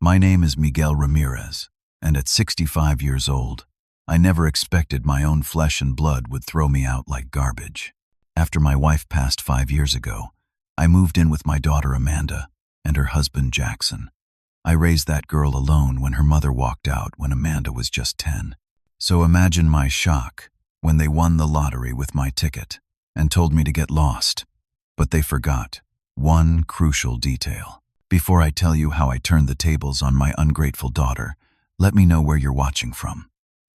My name is Miguel Ramirez, and at 65 years old, I never expected my own flesh and blood would throw me out like garbage. After my wife passed 5 years ago, I moved in with my daughter Amanda and her husband Jackson. I raised that girl alone when her mother walked out when Amanda was just 10. So imagine my shock when they won the lottery with my ticket and told me to get lost. But they forgot one crucial detail. Before I tell you how I turned the tables on my ungrateful daughter, let me know where you're watching from.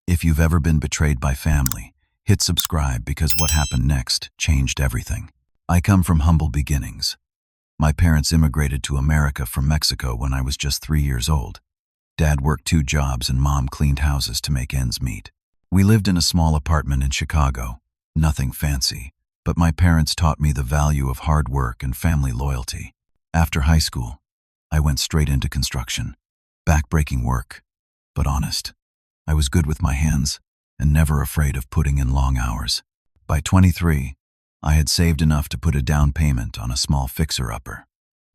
If you've ever been betrayed by family, hit subscribe because what happened next changed everything. I come from humble beginnings. My parents immigrated to America from Mexico when I was just 3 years old. Dad worked 2 jobs and Mom cleaned houses to make ends meet. We lived in a small apartment in Chicago, nothing fancy, but my parents taught me the value of hard work and family loyalty. After high school, I went straight into construction. Back-breaking work, but honest. I was good with my hands and never afraid of putting in long hours. By 23, I had saved enough to put a down payment on a small fixer-upper.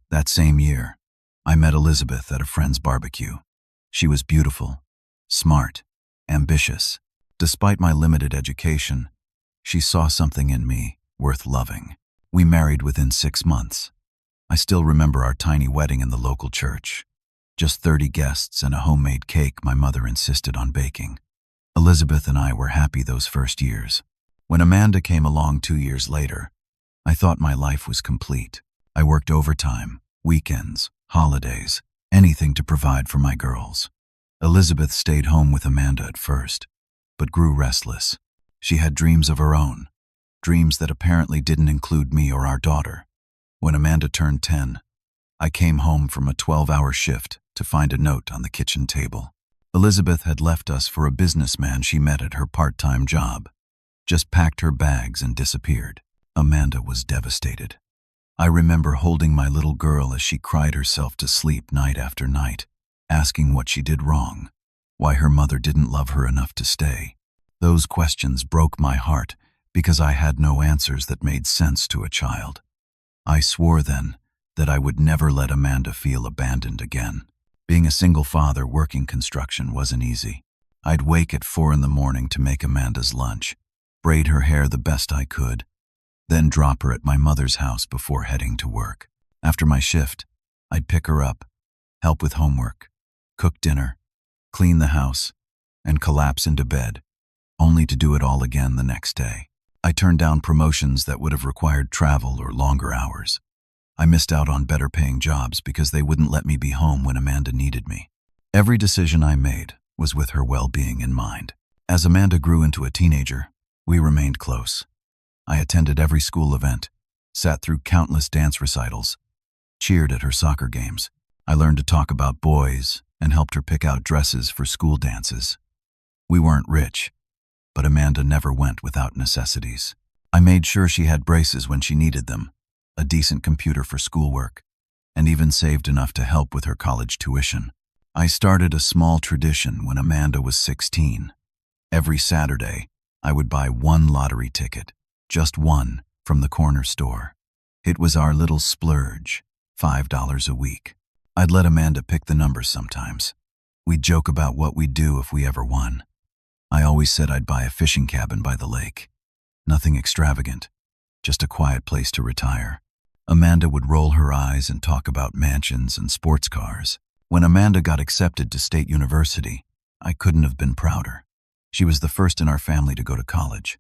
That same year, I met Elizabeth at a friend's barbecue. She was beautiful, smart, ambitious. Despite my limited education, she saw something in me worth loving. We married within 6 months. I still remember our tiny wedding in the local church. Just 30 guests and a homemade cake my mother insisted on baking. Elizabeth and I were happy those first years. When Amanda came along 2 years later, I thought my life was complete. I worked overtime, weekends, holidays, anything to provide for my girls. Elizabeth stayed home with Amanda at first, but grew restless. She had dreams of her own, dreams that apparently didn't include me or our daughter. When Amanda turned 10, I came home from a 12-hour shift to find a note on the kitchen table. Elizabeth had left us for a businessman she met at her part-time job, just packed her bags and disappeared. Amanda was devastated. I remember holding my little girl as she cried herself to sleep night after night, asking what she did wrong, why her mother didn't love her enough to stay. Those questions broke my heart because I had no answers that made sense to a child. I swore then that I would never let Amanda feel abandoned again. Being a single father working construction wasn't easy. I'd wake at 4 in the morning to make Amanda's lunch, braid her hair the best I could, then drop her at my mother's house before heading to work. After my shift, I'd pick her up, help with homework, cook dinner, clean the house, and collapse into bed, only to do it all again the next day. I turned down promotions that would have required travel or longer hours. I missed out on better paying jobs because they wouldn't let me be home when Amanda needed me. Every decision I made was with her well-being in mind. As Amanda grew into a teenager, we remained close. I attended every school event, sat through countless dance recitals, cheered at her soccer games. I learned to talk about boys and helped her pick out dresses for school dances. We weren't rich, but Amanda never went without necessities. I made sure she had braces when she needed them, a decent computer for schoolwork, and even saved enough to help with her college tuition. I started a small tradition when Amanda was 16. Every Saturday, I would buy one lottery ticket, just one, from the corner store. It was our little splurge, $5 a week. I'd let Amanda pick the numbers sometimes. We'd joke about what we'd do if we ever won. I always said I'd buy a fishing cabin by the lake. Nothing extravagant, just a quiet place to retire. Amanda would roll her eyes and talk about mansions and sports cars. When Amanda got accepted to State University, I couldn't have been prouder. She was the first in our family to go to college.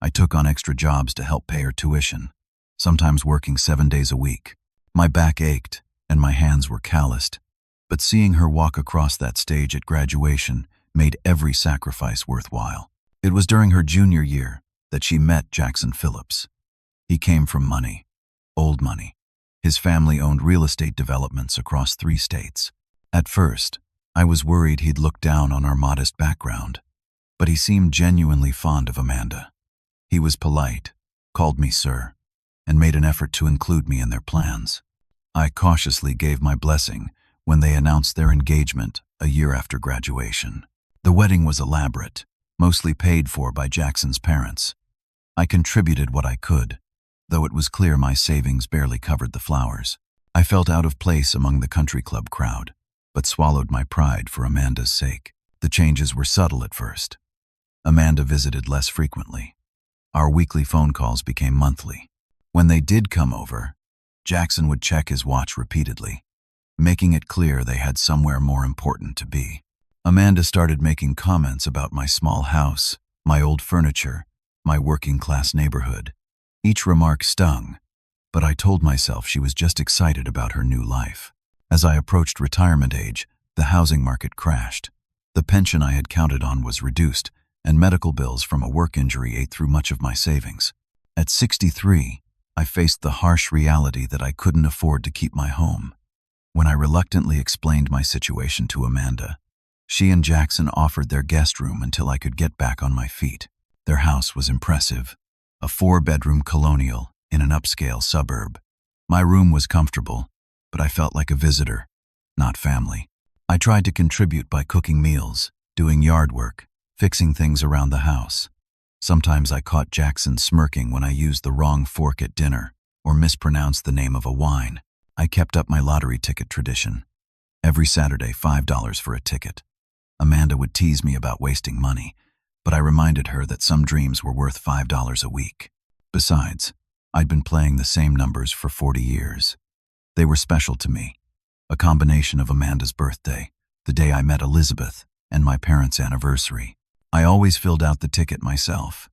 I took on extra jobs to help pay her tuition, sometimes working 7 days a week. My back ached and my hands were calloused, but seeing her walk across that stage at graduation made every sacrifice worthwhile. It was during her junior year that she met Jackson Phillips. He came from money, old money. His family owned real estate developments across 3 states. At first, I was worried he'd look down on our modest background, but he seemed genuinely fond of Amanda. He was polite, called me sir, and made an effort to include me in their plans. I cautiously gave my blessing when they announced their engagement a year after graduation. The wedding was elaborate, mostly paid for by Jackson's parents. I contributed what I could, though it was clear my savings barely covered the flowers. I felt out of place among the country club crowd. but swallowed my pride for Amanda's sake. The changes were subtle at first. Amanda visited less frequently. Our weekly phone calls became monthly. When they did come over, Jackson would check his watch repeatedly, making it clear they had somewhere more important to be. Amanda started making comments about my small house, my old furniture, my working-class neighborhood. Each remark stung, but I told myself she was just excited about her new life. As I approached retirement age, the housing market crashed. The pension I had counted on was reduced, and medical bills from a work injury ate through much of my savings. At 63, I faced the harsh reality that I couldn't afford to keep my home. When I reluctantly explained my situation to Amanda, she and Jackson offered their guest room until I could get back on my feet. Their house was impressive, a 4-bedroom colonial in an upscale suburb. My room was comfortable, but I felt like a visitor, not family. I tried to contribute by cooking meals, doing yard work, fixing things around the house. Sometimes I caught Jackson smirking when I used the wrong fork at dinner or mispronounced the name of a wine. I kept up my lottery ticket tradition. Every Saturday, $5 for a ticket. Amanda would tease me about wasting money, but I reminded her that some dreams were worth $5 a week. Besides, I'd been playing the same numbers for 40 years. They were special to me, a combination of Amanda's birthday, the day I met Elizabeth, and my parents' anniversary. I always filled out the ticket myself,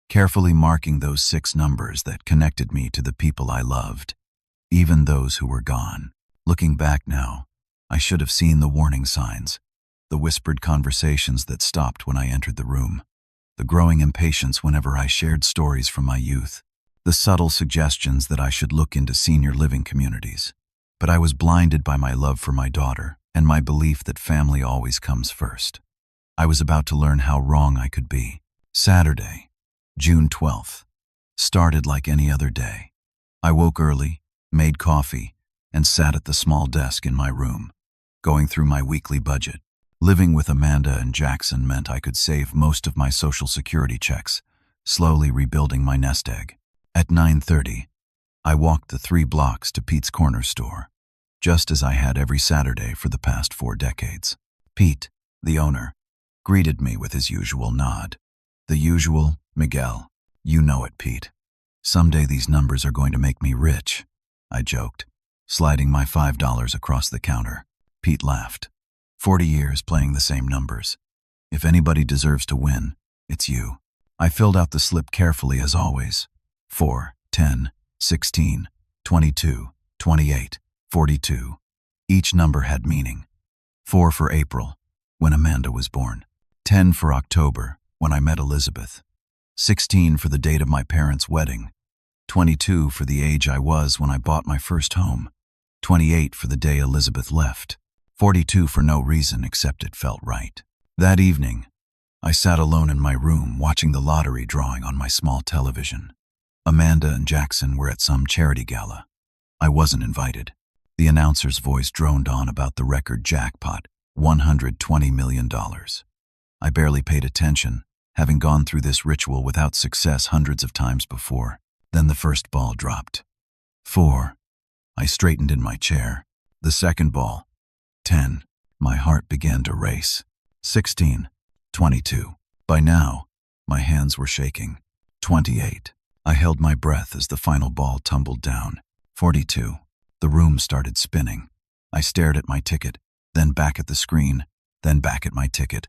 carefully marking those 6 numbers that connected me to the people I loved, even those who were gone. Looking back now, I should have seen the warning signs, the whispered conversations that stopped when I entered the room, the growing impatience whenever I shared stories from my youth, the subtle suggestions that I should look into senior living communities. But I was blinded by my love for my daughter and my belief that family always comes first. I was about to learn how wrong I could be. Saturday, June 12th, started like any other day. I woke early, made coffee, and sat at the small desk in my room, going through my weekly budget. Living with Amanda and Jackson meant I could save most of my Social Security checks, slowly rebuilding my nest egg. At 9:30, I walked the 3 blocks to Pete's corner store, just as I had every Saturday for the past 4 decades. Pete, the owner, greeted me with his usual nod. The usual, Miguel, you know it, Pete. Someday these numbers are going to make me rich, I joked, sliding my $5 across the counter. Pete laughed. 40 years playing the same numbers. If anybody deserves to win, it's you. I filled out the slip carefully as always. 4, 10, 16, 22, 28, 42. Each number had meaning. 4 for April, when Amanda was born. 10 for October, when I met Elizabeth. 16 for the date of my parents' wedding. 22 for the age I was when I bought my first home. 28 for the day Elizabeth left. 42 for no reason except it felt right. That evening, I sat alone in my room watching the lottery drawing on my small television. Amanda and Jackson were at some charity gala. I wasn't invited. The announcer's voice droned on about the record jackpot, $120 million. I barely paid attention, having gone through this ritual without success hundreds of times before. Then the first ball dropped. 4. I straightened in my chair. The second ball. 10. My heart began to race. 16. 22. By now, my hands were shaking. 28. I held my breath as the final ball tumbled down. 42. The room started spinning. I stared at my ticket, then back at the screen, then back at my ticket.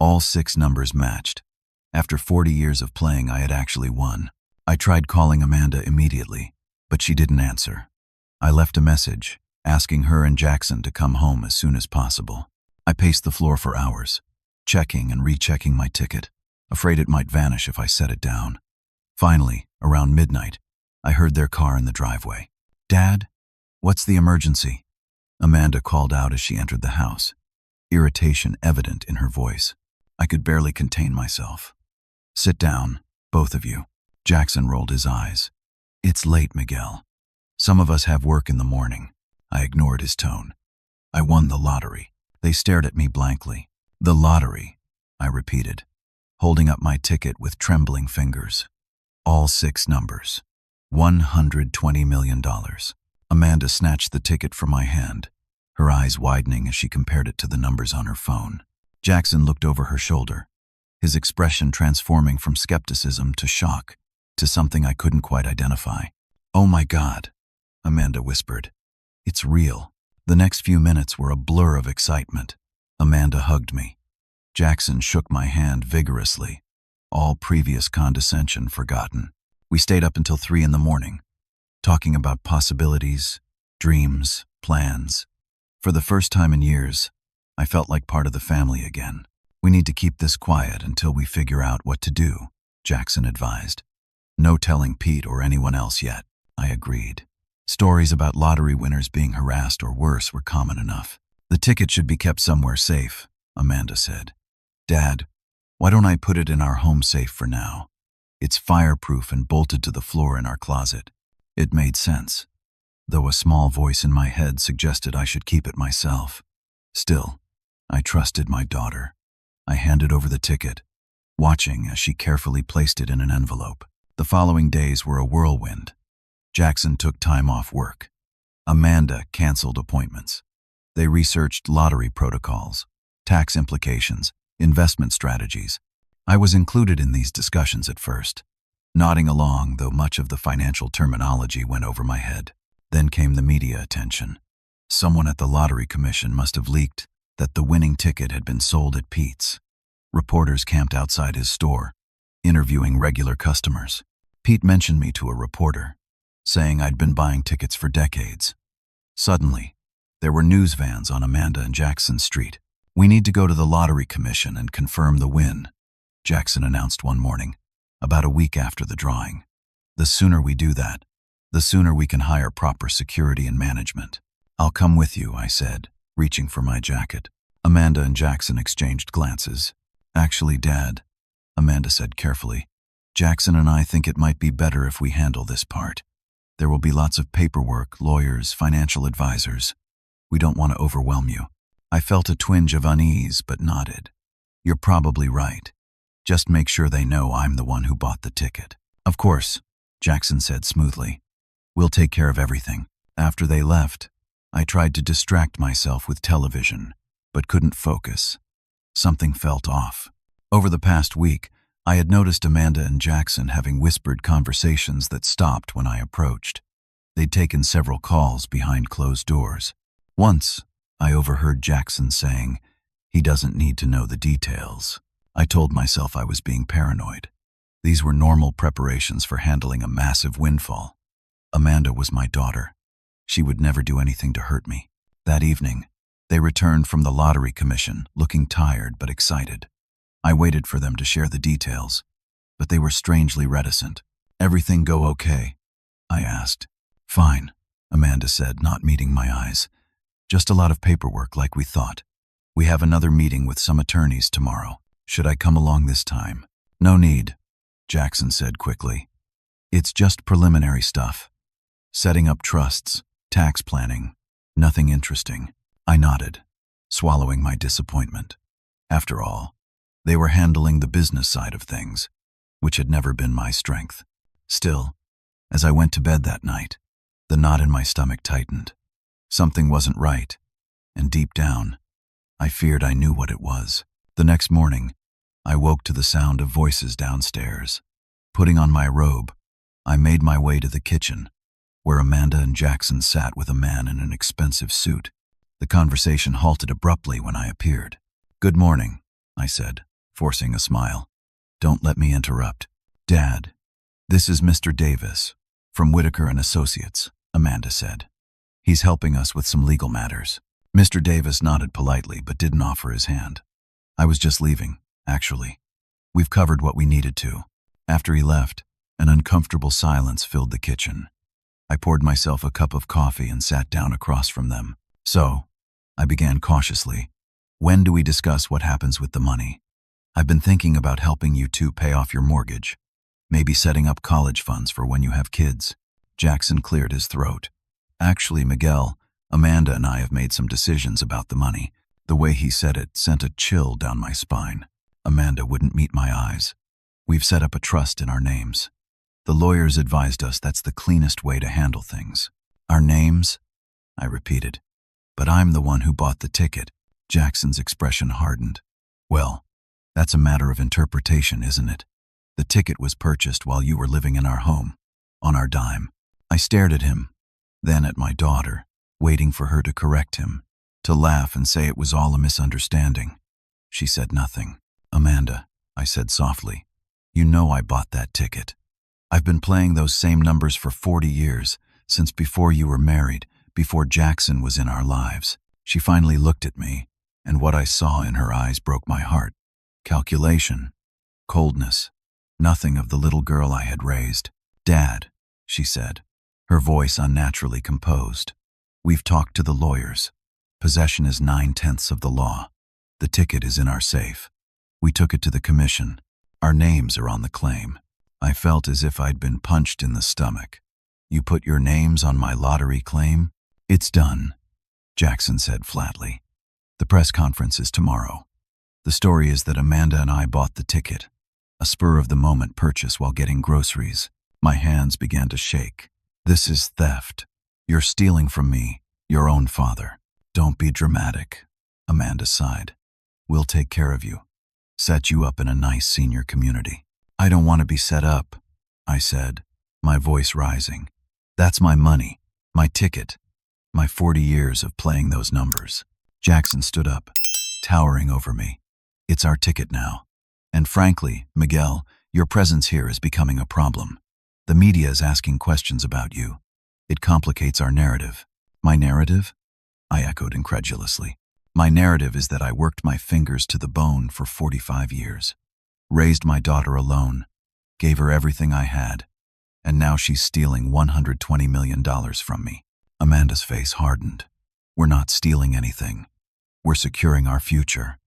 All 6 numbers matched. After 40 years of playing, I had actually won. I tried calling Amanda immediately, but she didn't answer. I left a message, asking her and Jackson to come home as soon as possible. I paced the floor for hours, checking and rechecking my ticket, afraid it might vanish if I set it down. Finally, around midnight, I heard their car in the driveway. "Dad, what's the emergency?" Amanda called out as she entered the house, irritation evident in her voice. I could barely contain myself. "Sit down, both of you." Jackson rolled his eyes. "It's late, Miguel. Some of us have work in the morning." I ignored his tone. "I won the lottery." They stared at me blankly. "The lottery," I repeated, holding up my ticket with trembling fingers. All 6 numbers. $120 million. Amanda snatched the ticket from my hand. her eyes widening as she compared it to the numbers on her phone. Jackson looked over her shoulder, his expression transforming from skepticism to shock, to something I couldn't quite identify. "Oh my God," Amanda whispered. "It's real." The next few minutes were a blur of excitement. Amanda hugged me. Jackson shook my hand vigorously, all previous condescension forgotten. We stayed up until 3 in the morning, talking about possibilities, dreams, plans. For the first time in years, I felt like part of the family again. "We need to keep this quiet until we figure out what to do," Jackson advised. "No telling Pete or anyone else yet," I agreed. Stories about lottery winners being harassed or worse were common enough. "The ticket should be kept somewhere safe," Amanda said. "Dad, why don't I put it in our home safe for now? It's fireproof and bolted to the floor in our closet." It made sense, though a small voice in my head suggested I should keep it myself. Still, I trusted my daughter. I handed over the ticket, watching as she carefully placed it in an envelope. The following days were a whirlwind. Jackson took time off work. Amanda canceled appointments. They researched lottery protocols, tax implications, investment strategies. I was included in these discussions at first, nodding along, though much of the financial terminology went over my head. Then came the media attention. Someone at the Lottery Commission must have leaked that the winning ticket had been sold at Pete's. Reporters camped outside his store, interviewing regular customers. Pete mentioned me to a reporter, saying I'd been buying tickets for decades. Suddenly, there were news vans on Amanda and Jackson Street. "We need to go to the Lottery Commission and confirm the win," Jackson announced one morning, about a week after the drawing. "The sooner we do that, the sooner we can hire proper security and management." "I'll come with you," I said, reaching for my jacket. Amanda and Jackson exchanged glances. "Actually, Dad," Amanda said carefully, "Jackson and I think it might be better if we handle this part. There will be lots of paperwork, lawyers, financial advisors. We don't want to overwhelm you." I felt a twinge of unease, but nodded. "You're probably right. Just make sure they know I'm the one who bought the ticket." "Of course," Jackson said smoothly. "We'll take care of everything." After they left, I tried to distract myself with television, but couldn't focus. Something felt off. Over the past week, I had noticed Amanda and Jackson having whispered conversations that stopped when I approached. They'd taken several calls behind closed doors. Once, I overheard Jackson saying, "He doesn't need to know the details." I told myself I was being paranoid. These were normal preparations for handling a massive windfall. Amanda was my daughter. She would never do anything to hurt me. That evening, they returned from the Lottery Commission, looking tired but excited. I waited for them to share the details, but they were strangely reticent. "Everything go okay?" I asked. "Fine," Amanda said, not meeting my eyes. "Just a lot of paperwork like we thought. We have another meeting with some attorneys tomorrow. Should I come along this time?" "No need," Jackson said quickly. "It's just preliminary stuff. Setting up trusts, tax planning, nothing interesting." I nodded, swallowing my disappointment. After all, they were handling the business side of things, which had never been my strength. Still, as I went to bed that night, the knot in my stomach tightened. Something wasn't right, and deep down, I feared I knew what it was. The next morning, I woke to the sound of voices downstairs. Putting on my robe, I made my way to the kitchen, where Amanda and Jackson sat with a man in an expensive suit. The conversation halted abruptly when I appeared. "Good morning," I said, forcing a smile. "Don't let me interrupt." "Dad, this is Mr. Davis, from Whitaker and Associates," Amanda said. "He's helping us with some legal matters." Mr. Davis nodded politely but didn't offer his hand. "I was just leaving, actually. We've covered what we needed to." After he left, an uncomfortable silence filled the kitchen. I poured myself a cup of coffee and sat down across from them. "So," I began cautiously, "when do we discuss what happens with the money? I've been thinking about helping you two pay off your mortgage, maybe setting up college funds for when you have kids." Jackson cleared his throat. "Actually, Miguel, Amanda and I have made some decisions about the money." The way he said it sent a chill down my spine. Amanda wouldn't meet my eyes. "We've set up a trust in our names. The lawyers advised us that's the cleanest way to handle things." "Our names?" I repeated. But I'm the one who bought the ticket. Jackson's expression hardened. Well, that's a matter of interpretation, isn't it? The ticket was purchased while you were living in our home, on our dime. I stared at him, then at my daughter, waiting for her to correct him, to laugh and say it was all a misunderstanding. She said nothing. Amanda, I said softly, you know I bought that ticket. I've been playing those same numbers for 40 years, since before you were married, before Jackson was in our lives. She finally looked at me, and what I saw in her eyes broke my heart. Calculation, coldness, nothing of the little girl I had raised. Dad, she said, her voice unnaturally composed. We've talked to the lawyers. Possession is 9/10 of the law. The ticket is in our safe. We took it to the commission. Our names are on the claim. I felt as if I'd been punched in the stomach. You put your names on my lottery claim? It's done, Jackson said flatly. The press conference is tomorrow. The story is that Amanda and I bought the ticket, a spur-of-the-moment purchase while getting groceries. My hands began to shake. This is theft. You're stealing from me, your own father. Don't be dramatic, Amanda sighed. We'll take care of you. Set you up in a nice senior community. I don't want to be set up, I said, my voice rising. That's my money, my ticket, my 40 years of playing those numbers. Jackson stood up, towering over me. It's our ticket now. And frankly, Miguel, your presence here is becoming a problem. The media is asking questions about you. It complicates our narrative. My narrative? I echoed incredulously. My narrative is that I worked my fingers to the bone for 45 years, raised my daughter alone, gave her everything I had, and now she's stealing $120 million from me. Amanda's face hardened. We're not stealing anything. We're securing our future.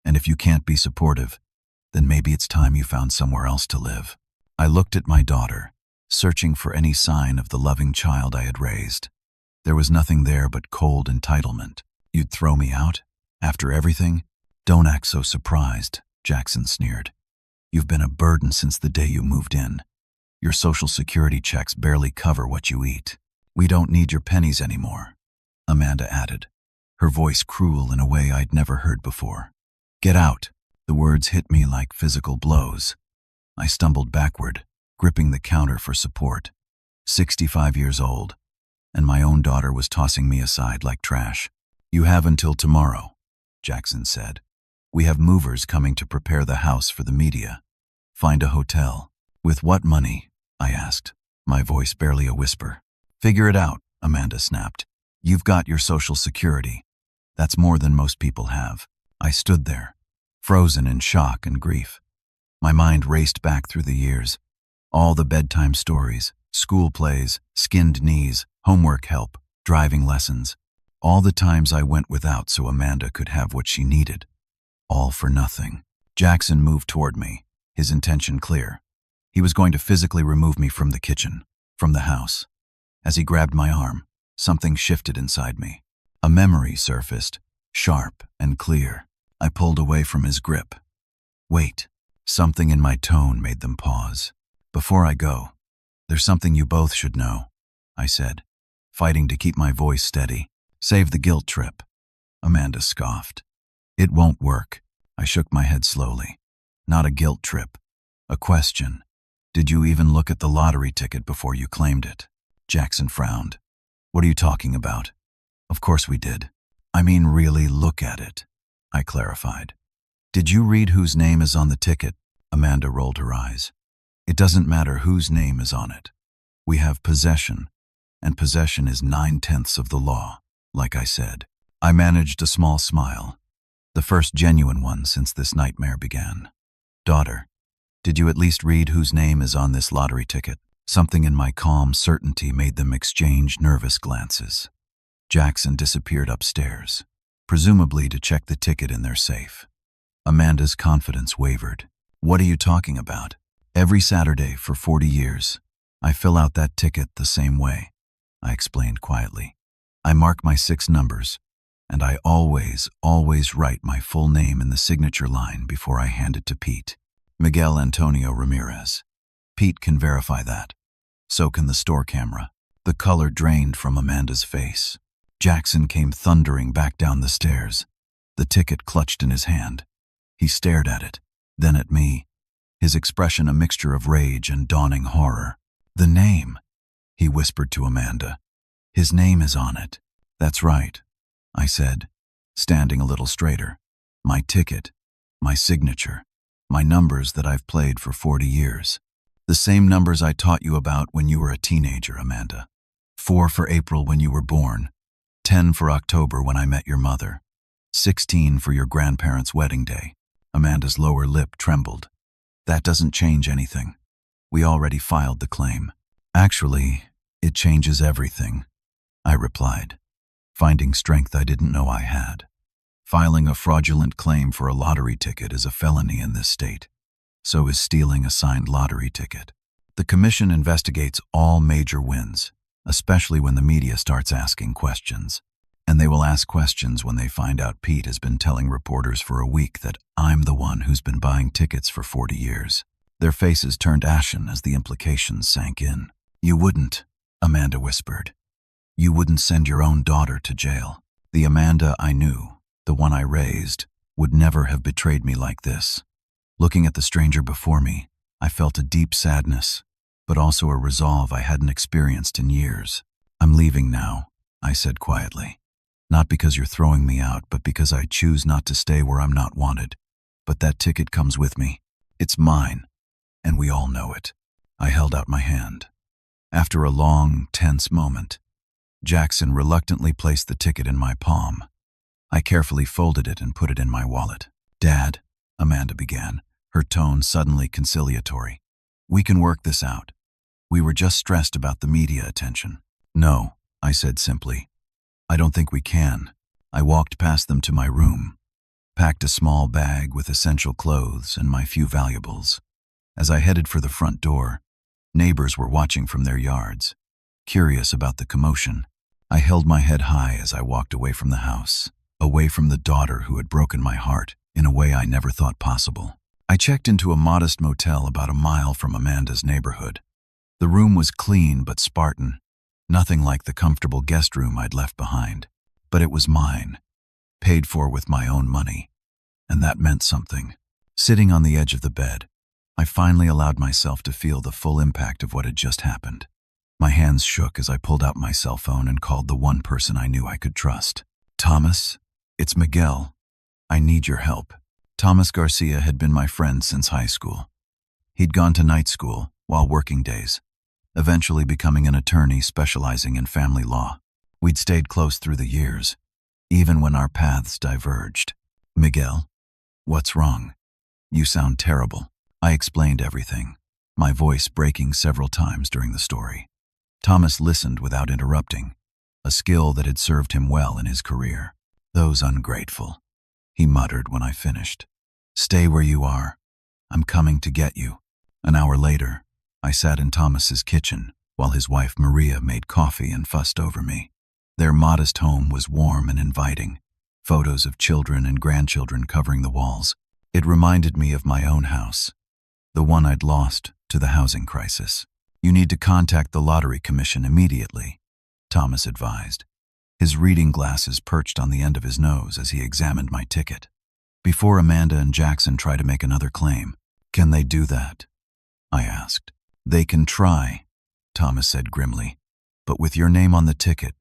And if you can't be supportive, then maybe it's time you found somewhere else to live. I looked at my daughter, searching for any sign of the loving child I had raised. There was nothing there but cold entitlement. You'd throw me out? After everything? Don't act so surprised, Jackson sneered. You've been a burden since the day you moved in. Your social security checks barely cover what you eat. We don't need your pennies anymore, Amanda added, her voice cruel in a way I'd never heard before. Get out. The words hit me like physical blows. I stumbled backward, gripping the counter for support. 65 years old, and my own daughter was tossing me aside like trash. You have until tomorrow, Jackson said. We have movers coming to prepare the house for the media. Find a hotel. With what money? I asked, my voice barely a whisper. Figure it out, Amanda snapped. You've got your Social Security. That's more than most people have. I stood there, frozen in shock and grief. My mind raced back through the years. All the bedtime stories, school plays, skinned knees, homework help, driving lessons. All the times I went without so Amanda could have what she needed. All for nothing. Jackson moved toward me, his intention clear. He was going to physically remove me from the kitchen, from the house. As he grabbed my arm, something shifted inside me. A memory surfaced, sharp and clear. I pulled away from his grip. Wait. Something in my tone made them pause. Before I go, there's something you both should know, I said, fighting to keep my voice steady. Save the guilt trip. Amanda scoffed. It won't work. I shook my head slowly. Not a guilt trip. A question. Did you even look at the lottery ticket before you claimed it? Jackson frowned. What are you talking about? Of course we did. I mean really look at it, I clarified. Did you read whose name is on the ticket? Amanda rolled her eyes. It doesn't matter whose name is on it. We have possession, and possession is 9/10 of the law, like I said. I managed a small smile, the first genuine one since this nightmare began. Daughter, did you at least read whose name is on this lottery ticket? Something in my calm certainty made them exchange nervous glances. Jackson disappeared upstairs, presumably to check the ticket in their safe. Amanda's confidence wavered. What are you talking about? Every Saturday for 40 years, I fill out that ticket the same way, I explained quietly. I mark my 6 numbers, and I always write my full name in the signature line before I hand it to Pete. Miguel Antonio Ramirez. Pete can verify that. So can the store camera. The color drained from Amanda's face. Jackson came thundering back down the stairs, the ticket clutched in his hand. He stared at it, then at me, his expression a mixture of rage and dawning horror. "The name," he whispered to Amanda. "His name is on it." "That's right," I said, standing a little straighter. "My ticket, my signature, my numbers that I've played for 40 years. The same numbers I taught you about when you were a teenager, Amanda. 4 for April when you were born, 10 for October when I met your mother, 16 for your grandparents' wedding day." Amanda's lower lip trembled. "That doesn't change anything. We already filed the claim." "Actually, it changes everything," I replied, finding strength I didn't know I had. Filing a fraudulent claim for a lottery ticket is a felony in this state. So is stealing a signed lottery ticket. The commission investigates all major wins, especially when the media starts asking questions. And they will ask questions when they find out Pete has been telling reporters for a week that I'm the one who's been buying tickets for 40 years. Their faces turned ashen as the implications sank in. "You wouldn't," Amanda whispered. "You wouldn't send your own daughter to jail." The Amanda I knew, the one I raised, would never have betrayed me like this. Looking at the stranger before me, I felt a deep sadness, but also a resolve I hadn't experienced in years. "I'm leaving now," I said quietly. "Not because you're throwing me out, but because I choose not to stay where I'm not wanted. But that ticket comes with me. It's mine, and we all know it." I held out my hand. After a long, tense moment, Jackson reluctantly placed the ticket in my palm. I carefully folded it and put it in my wallet. "Dad," Amanda began, her tone suddenly conciliatory, "we can work this out. We were just stressed about the media attention." "No," I said simply. "I don't think we can." I walked past them to my room, packed a small bag with essential clothes and my few valuables. As I headed for the front door, neighbors were watching from their yards, curious about the commotion. I held my head high as I walked away from the house, away from the daughter who had broken my heart in a way I never thought possible. I checked into a modest motel about a mile from Amanda's neighborhood. The room was clean but Spartan, nothing like the comfortable guest room I'd left behind. But it was mine, paid for with my own money, and that meant something. Sitting on the edge of the bed, I finally allowed myself to feel the full impact of what had just happened. My hands shook as I pulled out my cell phone and called the one person I knew I could trust. "Thomas, it's Miguel. I need your help." Thomas Garcia had been my friend since high school. He'd gone to night school while working days, eventually becoming an attorney specializing in family law. We'd stayed close through the years, even when our paths diverged. "Miguel, what's wrong? You sound terrible." I explained everything, my voice breaking several times during the story. Thomas listened without interrupting, a skill that had served him well in his career. "Those ungrateful," he muttered when I finished. "Stay where you are. I'm coming to get you." An hour later, I sat in Thomas's kitchen while his wife Maria made coffee and fussed over me. Their modest home was warm and inviting, photos of children and grandchildren covering the walls. It reminded me of my own house, the one I'd lost to the housing crisis. "You need to contact the Lottery Commission immediately," Thomas advised, his reading glasses perched on the end of his nose as he examined my ticket. "Before Amanda and Jackson try to make another claim." "Can they do that?" I asked. "They can try," Thomas said grimly, "but with your name on the ticket,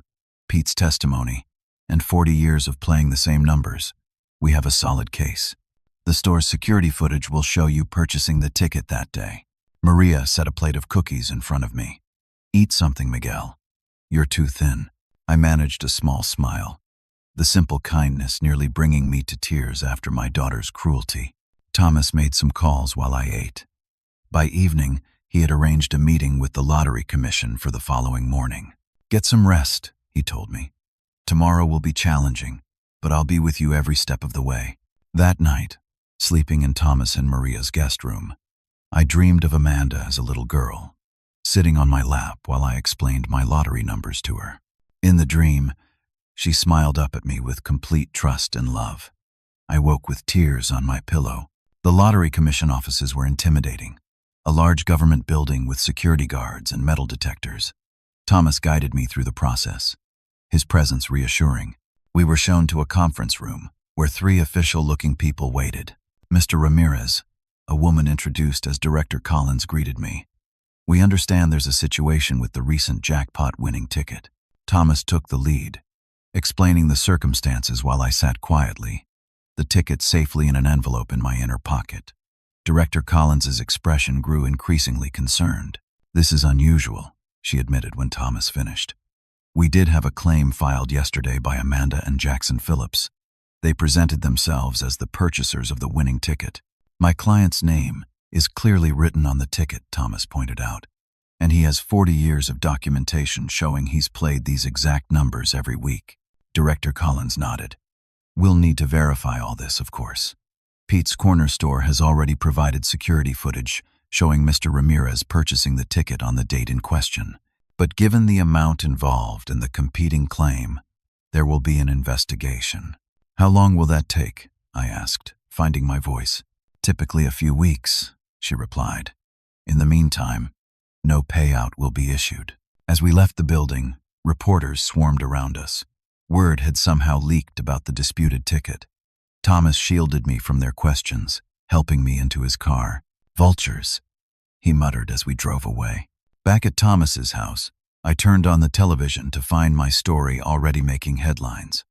Pete's testimony, and 40 years of playing the same numbers, we have a solid case. The store's security footage will show you purchasing the ticket that day." Maria set a plate of cookies in front of me. "Eat something, Miguel. You're too thin." I managed a small smile, the simple kindness nearly bringing me to tears after my daughter's cruelty. Thomas made some calls while I ate. By evening, he had arranged a meeting with the Lottery Commission for the following morning. "Get some rest," he told me. "Tomorrow will be challenging, but I'll be with you every step of the way." That night, sleeping in Thomas and Maria's guest room, I dreamed of Amanda as a little girl, sitting on my lap while I explained my lottery numbers to her. In the dream, she smiled up at me with complete trust and love. I woke with tears on my pillow. The Lottery Commission offices were intimidating, a large government building with security guards and metal detectors. Thomas guided me through the process, his presence reassuring. We were shown to a conference room, where 3 official-looking people waited. Mr. Ramirez, a woman introduced as Director Collins, greeted me. We understand there's a situation with the recent jackpot-winning ticket. Thomas took the lead, explaining the circumstances while I sat quietly, the ticket safely in an envelope in my inner pocket. Director Collins's expression grew increasingly concerned. "This is unusual," she admitted when Thomas finished. "We did have a claim filed yesterday by Amanda and Jackson Phillips. They presented themselves as the purchasers of the winning ticket. My client's name is clearly written on the ticket," Thomas pointed out, "and he has 40 years of documentation showing he's played these exact numbers every week." Director Collins nodded. "We'll need to verify all this, of course. Pete's Corner Store has already provided security footage showing Mr. Ramirez purchasing the ticket on the date in question. But given the amount involved and the competing claim, there will be an investigation." "How long will that take?" I asked, finding my voice. "Typically a few weeks," she replied. "In the meantime, no payout will be issued." As we left the building, reporters swarmed around us. Word had somehow leaked about the disputed ticket. Thomas shielded me from their questions, helping me into his car. "Vultures," he muttered as we drove away. Back at Thomas's house, I turned on the television to find my story already making headlines.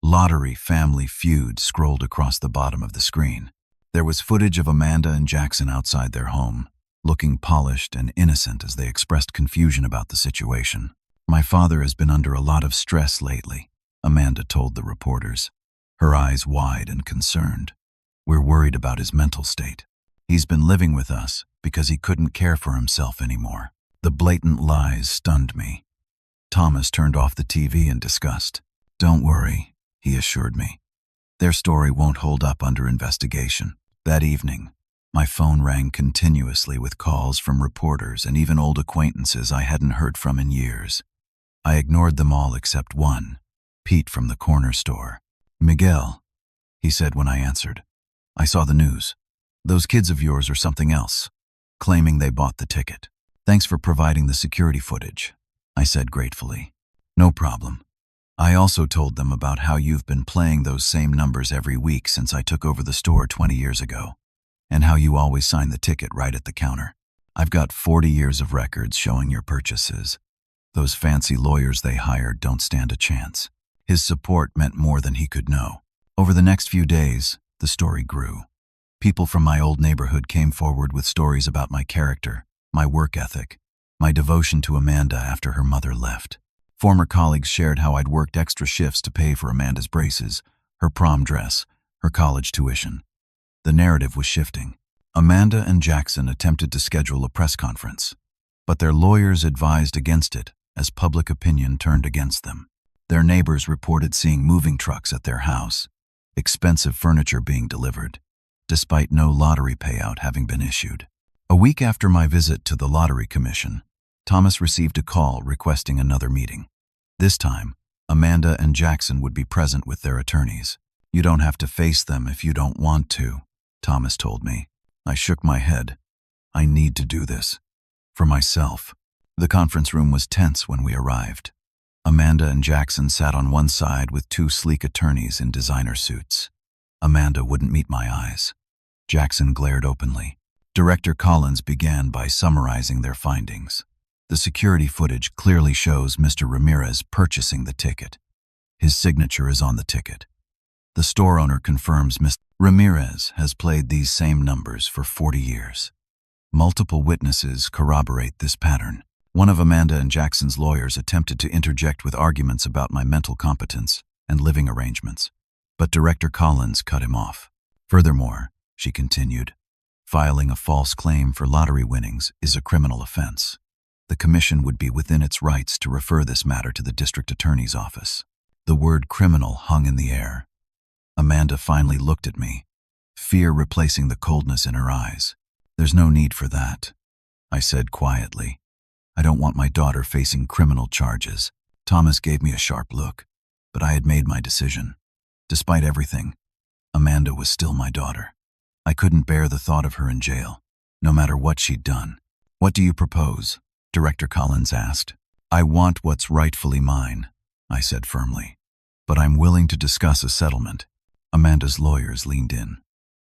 "Lottery Family Feud" scrolled across the bottom of the screen. There was footage of Amanda and Jackson outside their home, looking polished and innocent as they expressed confusion about the situation. "My father has been under a lot of stress lately," Amanda told the reporters, her eyes wide and concerned. "We're worried about his mental state. He's been living with us because he couldn't care for himself anymore." The blatant lies stunned me. Thomas turned off the TV in disgust. "Don't worry," he assured me. "Their story won't hold up under investigation." That evening, my phone rang continuously with calls from reporters and even old acquaintances I hadn't heard from in years. I ignored them all except one, Pete from the corner store. "Miguel," he said when I answered, "I saw the news. Those kids of yours are something else, claiming they bought the ticket." "Thanks for providing the security footage," I said gratefully. "No problem. I also told them about how you've been playing those same numbers every week since I took over the store 20 years ago, and how you always sign the ticket right at the counter. I've got 40 years of records showing your purchases. Those fancy lawyers they hired don't stand a chance." His support meant more than he could know. Over the next few days, the story grew. People from my old neighborhood came forward with stories about my character, my work ethic, my devotion to Amanda after her mother left. Former colleagues shared how I'd worked extra shifts to pay for Amanda's braces, her prom dress, her college tuition. The narrative was shifting. Amanda and Jackson attempted to schedule a press conference, but their lawyers advised against it as public opinion turned against them. Their neighbors reported seeing moving trucks at their house, expensive furniture being delivered, despite no lottery payout having been issued. A week after my visit to the Lottery Commission, Thomas received a call requesting another meeting. This time, Amanda and Jackson would be present with their attorneys. "You don't have to face them if you don't want to," Thomas told me. I shook my head. "I need to do this. For myself." The conference room was tense when we arrived. Amanda and Jackson sat on one side with 2 sleek attorneys in designer suits. Amanda wouldn't meet my eyes. Jackson glared openly. Director Collins began by summarizing their findings. The security footage clearly shows Mr. Ramirez purchasing the ticket. His signature is on the ticket. The store owner confirms Mr. Ramirez has played these same numbers for 40 years. Multiple witnesses corroborate this pattern. One of Amanda and Jackson's lawyers attempted to interject with arguments about my mental competence and living arrangements, but Director Collins cut him off. "Furthermore," she continued, "filing a false claim for lottery winnings is a criminal offense. The commission would be within its rights to refer this matter to the district attorney's office." The word criminal hung in the air. Amanda finally looked at me, fear replacing the coldness in her eyes. "There's no need for that," I said quietly. "I don't want my daughter facing criminal charges." Thomas gave me a sharp look, but I had made my decision. Despite everything, Amanda was still my daughter. I couldn't bear the thought of her in jail, no matter what she'd done. "What do you propose?" Director Collins asked. "I want what's rightfully mine," I said firmly. "But I'm willing to discuss a settlement." Amanda's lawyers leaned in,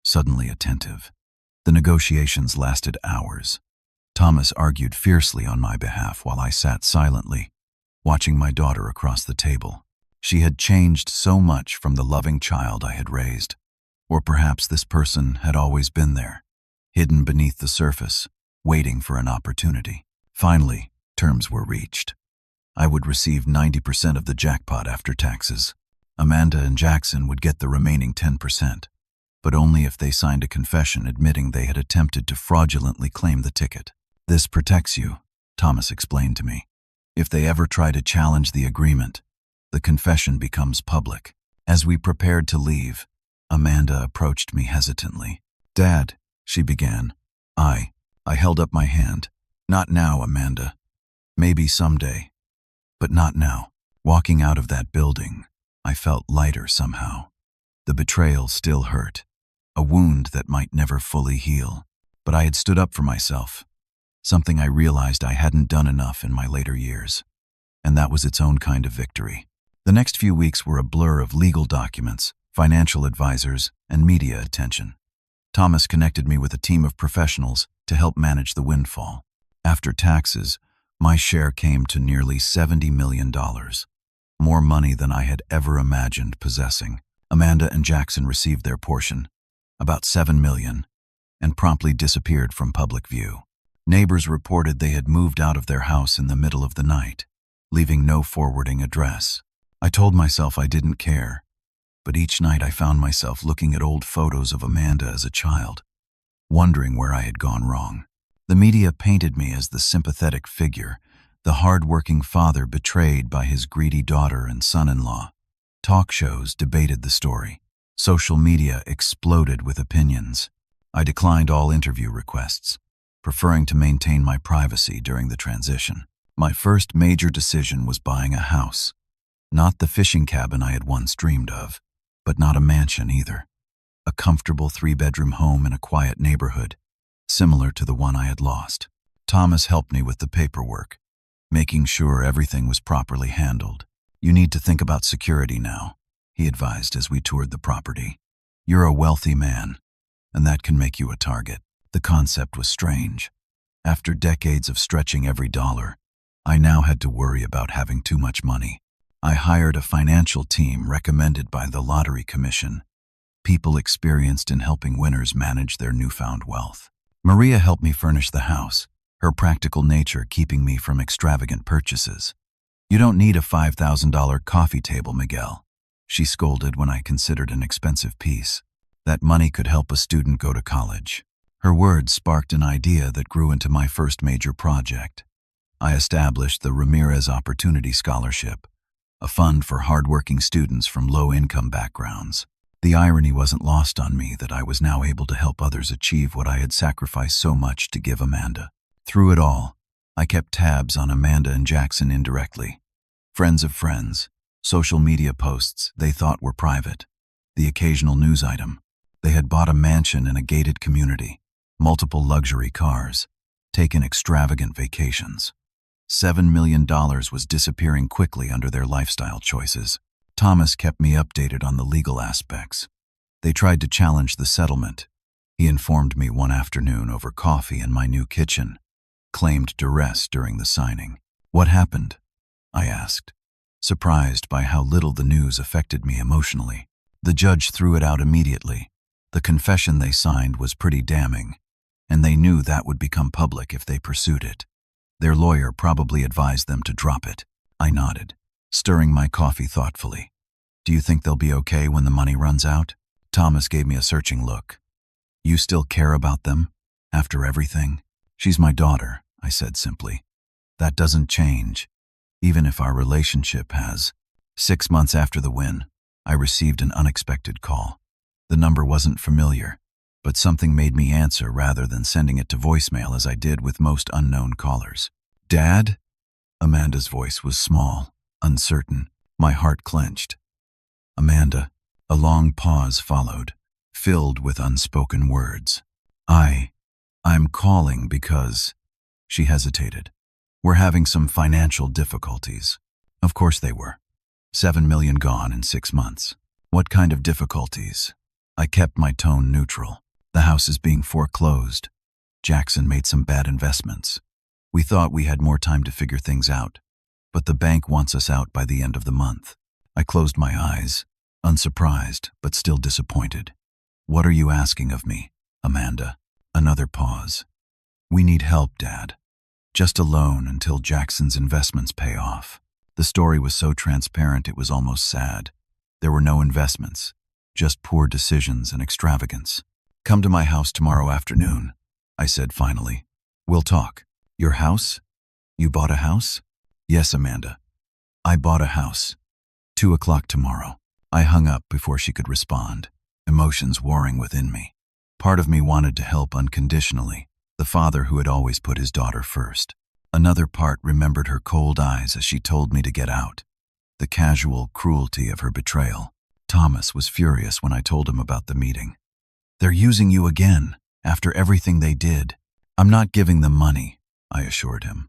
suddenly attentive. The negotiations lasted hours. Thomas argued fiercely on my behalf while I sat silently, watching my daughter across the table. She had changed so much from the loving child I had raised. Or perhaps this person had always been there, hidden beneath the surface, waiting for an opportunity. Finally, terms were reached. I would receive 90% of the jackpot after taxes. Amanda and Jackson would get the remaining 10%, but only if they signed a confession admitting they had attempted to fraudulently claim the ticket. "This protects you," Thomas explained to me. "If they ever try to challenge the agreement, the confession becomes public." As we prepared to leave, Amanda approached me hesitantly. "Dad," she began. I held up my hand. "Not now, Amanda. Maybe someday, but not now." Walking out of that building, I felt lighter somehow. The betrayal still hurt, a wound that might never fully heal. But I had stood up for myself, something I realized I hadn't done enough in my later years. And that was its own kind of victory. The next few weeks were a blur of legal documents, financial advisors, and media attention. Thomas connected me with a team of professionals to help manage the windfall. After taxes, my share came to nearly $70 million, more money than I had ever imagined possessing. Amanda and Jackson received their portion, about $7 million, and promptly disappeared from public view. Neighbors reported they had moved out of their house in the middle of the night, leaving no forwarding address. I told myself I didn't care, but each night I found myself looking at old photos of Amanda as a child, wondering where I had gone wrong. The media painted me as the sympathetic figure, the hard-working father betrayed by his greedy daughter and son-in-law. Talk shows debated the story. Social media exploded with opinions. I declined all interview requests, preferring to maintain my privacy during the transition. My first major decision was buying a house. Not the fishing cabin I had once dreamed of, but not a mansion either. A comfortable 3-bedroom home in a quiet neighborhood, similar to the one I had lost. Thomas helped me with the paperwork, making sure everything was properly handled. "You need to think about security now," he advised as we toured the property. "You're a wealthy man, and that can make you a target." The concept was strange. After decades of stretching every dollar, I now had to worry about having too much money. I hired a financial team recommended by the Lottery Commission, people experienced in helping winners manage their newfound wealth. Maria helped me furnish the house, her practical nature keeping me from extravagant purchases. "You don't need a $5,000 coffee table, Miguel," she scolded when I considered an expensive piece. "That money could help a student go to college." Her words sparked an idea that grew into my first major project. I established the Ramirez Opportunity Scholarship, a fund for hardworking students from low-income backgrounds. The irony wasn't lost on me that I was now able to help others achieve what I had sacrificed so much to give Amanda. Through it all, I kept tabs on Amanda and Jackson indirectly. Friends of friends, social media posts they thought were private, the occasional news item. They had bought a mansion in a gated community, multiple luxury cars, taken extravagant vacations. $7 million was disappearing quickly under their lifestyle choices. Thomas kept me updated on the legal aspects. They tried to challenge the settlement. He informed me one afternoon over coffee in my new kitchen, claimed duress during the signing. "What happened?" I asked, surprised by how little the news affected me emotionally. The judge threw it out immediately. The confession they signed was pretty damning, and they knew that would become public if they pursued it. Their lawyer probably advised them to drop it. I nodded, stirring my coffee thoughtfully. "Do you think they'll be okay when the money runs out?" Thomas gave me a searching look. "You still care about them, after everything?" "She's my daughter," I said simply. "That doesn't change, even if our relationship has." 6 months after the win, I received an unexpected call. The number wasn't familiar, but something made me answer rather than sending it to voicemail as I did with most unknown callers. "Dad?" Amanda's voice was small, uncertain. My heart clenched. "Amanda." A long pause followed, filled with unspoken words. I'm calling because..." She hesitated. "We're having some financial difficulties." Of course they were. 7 million gone in 6 months. What kind of difficulties? I kept my tone neutral. The house is being foreclosed. Jackson made some bad investments. We thought we had more time to figure things out, but the bank wants us out by the end of the month. I closed my eyes, unsurprised but still disappointed. What are you asking of me, Amanda? Another pause. We need help, Dad. Just a loan until Jackson's investments pay off. The story was so transparent it was almost sad. There were no investments, just poor decisions and extravagance. Come to my house tomorrow afternoon, I said finally. We'll talk. Your house? You bought a house? Yes, Amanda. I bought a house. 2 o'clock tomorrow. I hung up before she could respond, emotions warring within me. Part of me wanted to help unconditionally, the father who had always put his daughter first. Another part remembered her cold eyes as she told me to get out, the casual cruelty of her betrayal. Thomas was furious when I told him about the meeting. They're using you again, after everything they did. I'm not giving them money, I assured him.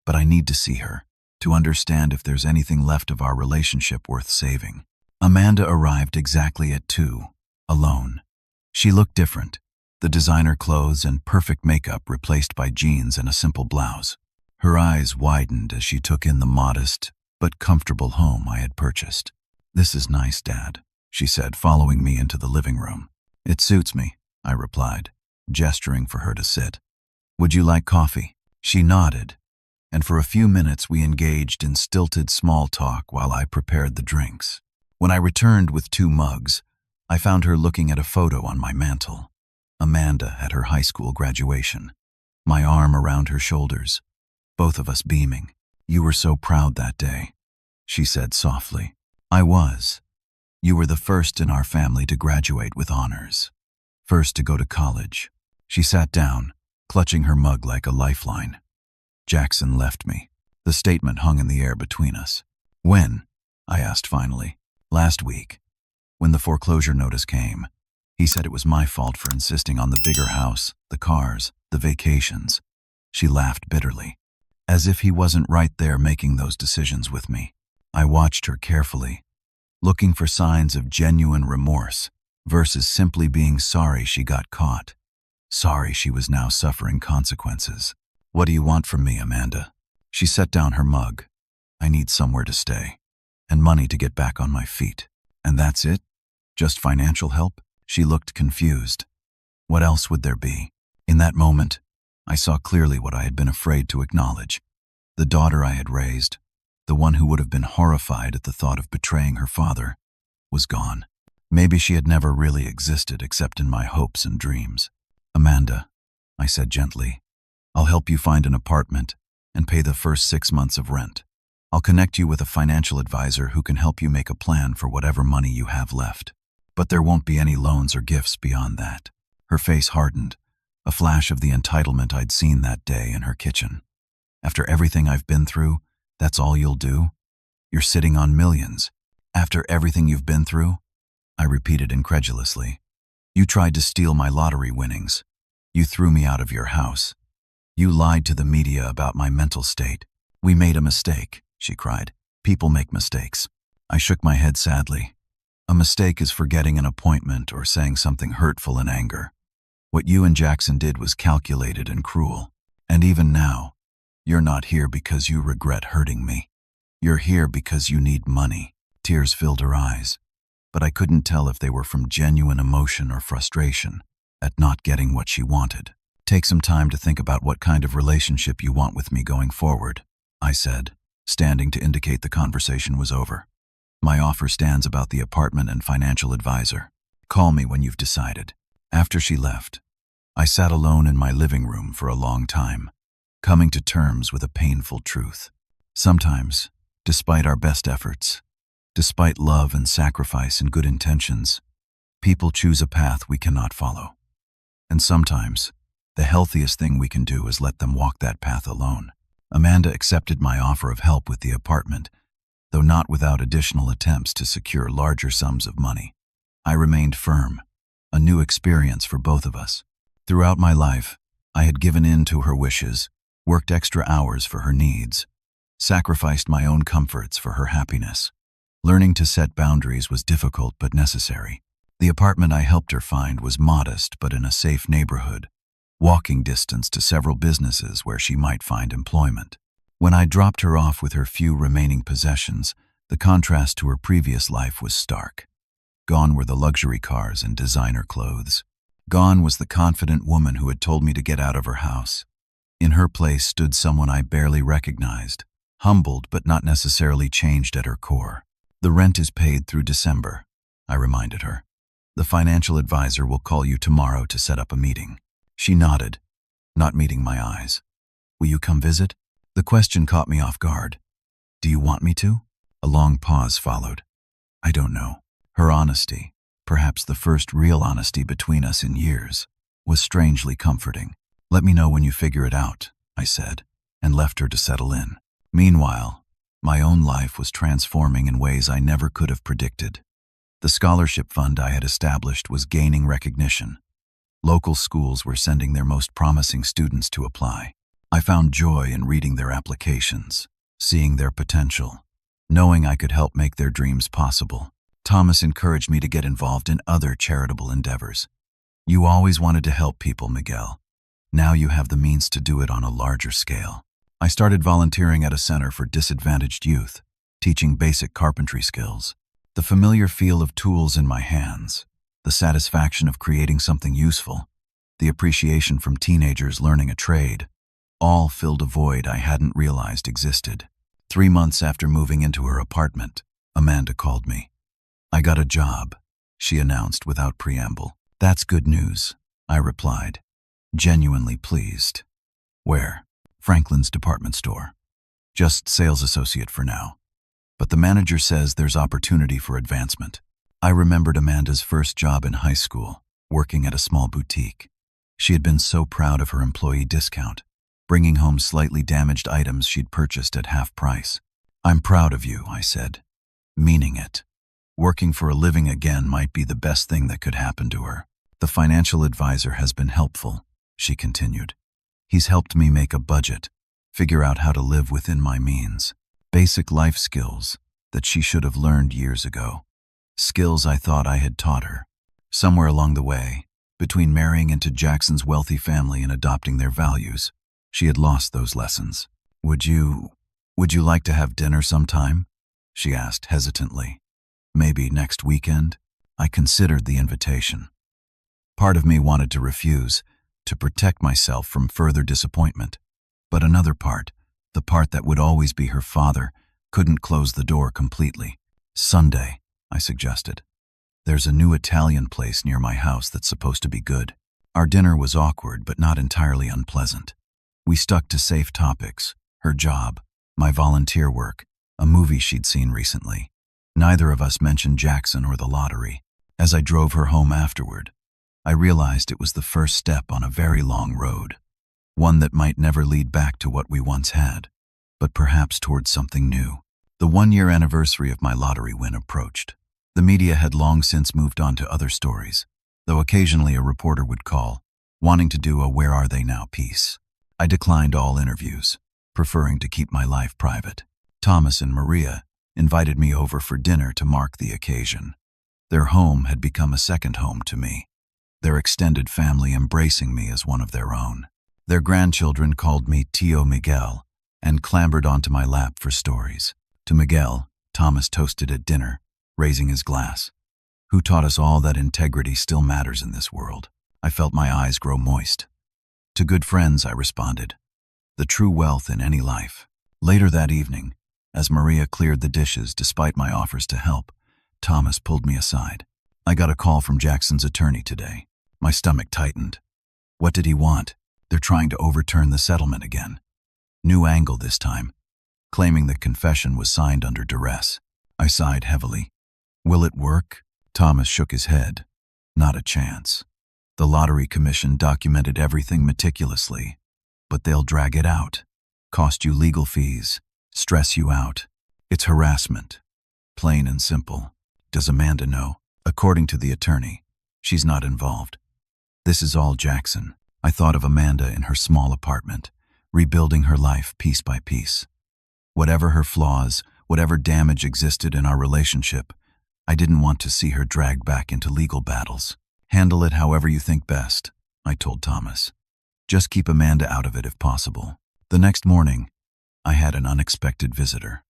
But I need to see her, to understand if there's anything left of our relationship worth saving. Amanda arrived exactly at 2, alone. She looked different, the designer clothes and perfect makeup replaced by jeans and a simple blouse. Her eyes widened as she took in the modest but comfortable home I had purchased. This is nice, Dad, she said, following me into the living room. It suits me, I replied, gesturing for her to sit. Would you like coffee? She nodded, and for a few minutes we engaged in stilted small talk while I prepared the drinks. When I returned with 2 mugs, I found her looking at a photo on my mantel. Amanda at her high school graduation, my arm around her shoulders, both of us beaming. You were so proud that day, she said softly. I was. You were the first in our family to graduate with honors. First to go to college. She sat down, clutching her mug like a lifeline. Jackson left me. The statement hung in the air between us. When? I asked finally. Last week. When the foreclosure notice came. He said it was my fault for insisting on the bigger house, the cars, the vacations. She laughed bitterly, as if he wasn't right there making those decisions with me. I watched her carefully, looking for signs of genuine remorse versus simply being sorry she got caught. Sorry she was now suffering consequences. What do you want from me, Amanda? She set down her mug. I need somewhere to stay, and money to get back on my feet. And that's it? Just financial help? She looked confused. What else would there be? In that moment, I saw clearly what I had been afraid to acknowledge. The daughter I had raised, the one who would have been horrified at the thought of betraying her father, was gone. Maybe she had never really existed except in my hopes and dreams. Amanda, I said gently, I'll help you find an apartment and pay the first 6 months of rent. I'll connect you with a financial advisor who can help you make a plan for whatever money you have left. But there won't be any loans or gifts beyond that. Her face hardened, a flash of the entitlement I'd seen that day in her kitchen. After everything I've been through, that's all you'll do? You're sitting on millions. After everything you've been through? I repeated incredulously. You tried to steal my lottery winnings. You threw me out of your house. You lied to the media about my mental state. We made a mistake, she cried. People make mistakes. I shook my head sadly. A mistake is forgetting an appointment or saying something hurtful in anger. What you and Jackson did was calculated and cruel. And even now, you're not here because you regret hurting me. You're here because you need money. Tears filled her eyes, but I couldn't tell if they were from genuine emotion or frustration at not getting what she wanted. Take some time to think about what kind of relationship you want with me going forward, I said, standing to indicate the conversation was over. My offer stands about the apartment and financial advisor. Call me when you've decided. After she left, I sat alone in my living room for a long time, coming to terms with a painful truth. Sometimes, despite our best efforts, despite love and sacrifice and good intentions, people choose a path we cannot follow. And sometimes, the healthiest thing we can do is let them walk that path alone. Amanda accepted my offer of help with the apartment, though not without additional attempts to secure larger sums of money. I remained firm, a new experience for both of us. Throughout my life, I had given in to her wishes, worked extra hours for her needs, sacrificed my own comforts for her happiness. Learning to set boundaries was difficult but necessary. The apartment I helped her find was modest but in a safe neighborhood, walking distance to several businesses where she might find employment. When I dropped her off with her few remaining possessions, the contrast to her previous life was stark. Gone were the luxury cars and designer clothes. Gone was the confident woman who had told me to get out of her house. In her place stood someone I barely recognized, humbled but not necessarily changed at her core. "The rent is paid through December," I reminded her. "The financial advisor will call you tomorrow to set up a meeting." She nodded, not meeting my eyes. "Will you come visit?" The question caught me off guard. "Do you want me to?" A long pause followed. "I don't know." Her honesty, perhaps the first real honesty between us in years, was strangely comforting. "Let me know when you figure it out," I said, and left her to settle in. Meanwhile, my own life was transforming in ways I never could have predicted. The scholarship fund I had established was gaining recognition. Local schools were sending their most promising students to apply. I found joy in reading their applications, seeing their potential, knowing I could help make their dreams possible. Thomas encouraged me to get involved in other charitable endeavors. "You always wanted to help people, Miguel. Now you have the means to do it on a larger scale." I started volunteering at a center for disadvantaged youth, teaching basic carpentry skills. The familiar feel of tools in my hands, the satisfaction of creating something useful, the appreciation from teenagers learning a trade, all filled a void I hadn't realized existed. 3 months after moving into her apartment, Amanda called me. "I got a job," she announced without preamble. "That's good news," I replied, genuinely pleased. "Where?" "Franklin's department store. Just sales associate for now. But the manager says there's opportunity for advancement." I remembered Amanda's first job in high school, working at a small boutique. She had been so proud of her employee discount, bringing home slightly damaged items she'd purchased at half price. "I'm proud of you," I said, meaning it. Working for a living again might be the best thing that could happen to her. "The financial advisor has been helpful," she continued. "He's helped me make a budget, figure out how to live within my means. Basic life skills that she should have learned years ago. Skills I thought I had taught her. Somewhere along the way, between marrying into Jackson's wealthy family and adopting their values, she had lost those lessons. Would you like to have dinner sometime?" she asked hesitantly. "Maybe next weekend?" I considered the invitation. Part of me wanted to refuse, to protect myself from further disappointment. But another part, the part that would always be her father, couldn't close the door completely. "Sunday," I suggested. "There's a new Italian place near my house that's supposed to be good." Our dinner was awkward but not entirely unpleasant. We stuck to safe topics: her job, my volunteer work, a movie she'd seen recently. Neither of us mentioned Jackson or the lottery. As I drove her home afterward, I realized it was the first step on a very long road, one that might never lead back to what we once had, but perhaps towards something new. The 1-year anniversary of my lottery win approached. The media had long since moved on to other stories, though occasionally a reporter would call, wanting to do a "Where Are They Now" piece. I declined all interviews, preferring to keep my life private. Thomas and Maria invited me over for dinner to mark the occasion. Their home had become a second home to me, their extended family embracing me as one of their own. Their grandchildren called me Tio Miguel and clambered onto my lap for stories. To Miguel, Thomas toasted at dinner, raising his glass. "Who taught us all that integrity still matters in this world?" I felt my eyes grow moist. "To good friends," I responded. "The true wealth in any life." Later that evening, as Maria cleared the dishes despite my offers to help, Thomas pulled me aside. "I got a call from Jackson's attorney today." My stomach tightened. What did he want? They're trying to overturn the settlement again. New angle this time, claiming the confession was signed under duress. I sighed heavily. "Will it work?" Thomas shook his head. "Not a chance. The Lottery Commission documented everything meticulously, but they'll drag it out, cost you legal fees, stress you out. It's harassment. Plain and simple." "Does Amanda know?" "According to the attorney, she's not involved. This is all Jackson." I thought of Amanda in her small apartment, rebuilding her life piece by piece. Whatever her flaws, Whatever damage existed in our relationship, I didn't want to see her dragged back into legal battles. Handle it however you think best, I told Thomas. Just keep Amanda out of it if possible. The next morning, I had an unexpected visitor.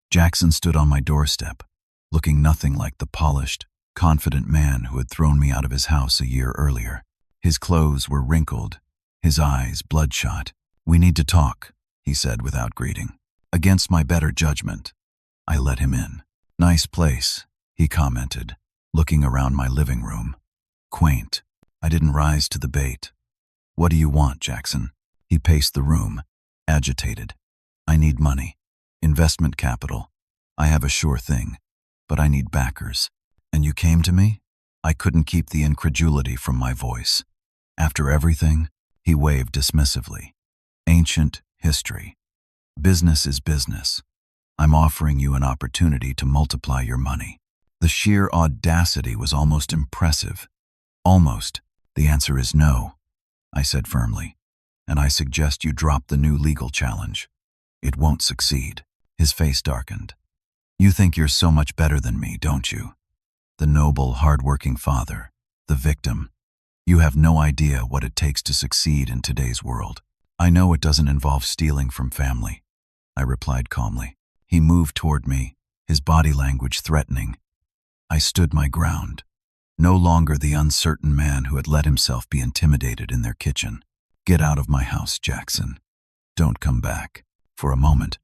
Jackson stood on my doorstep, looking nothing like the polished, confident man who had thrown me out of his house a year earlier. His clothes were wrinkled, his eyes bloodshot. "We need to talk," he said without greeting. Against my better judgment, I let him in. "Nice place," he commented, looking around my living room. "Quaint." I didn't rise to the bait. "What do you want, Jackson?" He paced the room, agitated. "I need money. Investment capital. I have a sure thing, but I need backers." "And you came to me?" I couldn't keep the incredulity from my voice. "After everything?" He waved dismissively. "Ancient history. Business is business. I'm offering you an opportunity to multiply your money." The sheer audacity was almost impressive. "Almost. The answer is no," I said firmly, "and I suggest you drop the new legal challenge. It won't succeed." His face darkened. "You think you're so much better than me, don't you? The noble, hard-working father, the victim. You have no idea what it takes to succeed in today's world." "I know it doesn't involve stealing from family," I replied calmly. He moved toward me, his body language threatening. I stood my ground, no longer the uncertain man who had let himself be intimidated in their kitchen. "Get out of my house, Jackson. Don't come back." For a moment,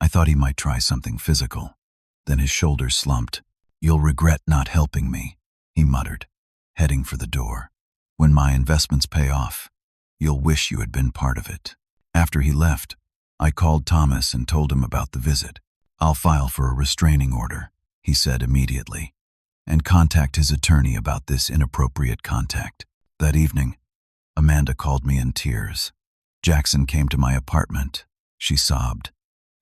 I thought he might try something physical. Then his shoulders slumped. "You'll regret not helping me," he muttered, heading for the door. "When my investments pay off, you'll wish you had been part of it." After he left, I called Thomas and told him about the visit. "I'll file for a restraining order," he said immediately, "and contact his attorney about this inappropriate contact." That evening, Amanda called me in tears. "Jackson came to my apartment," she sobbed.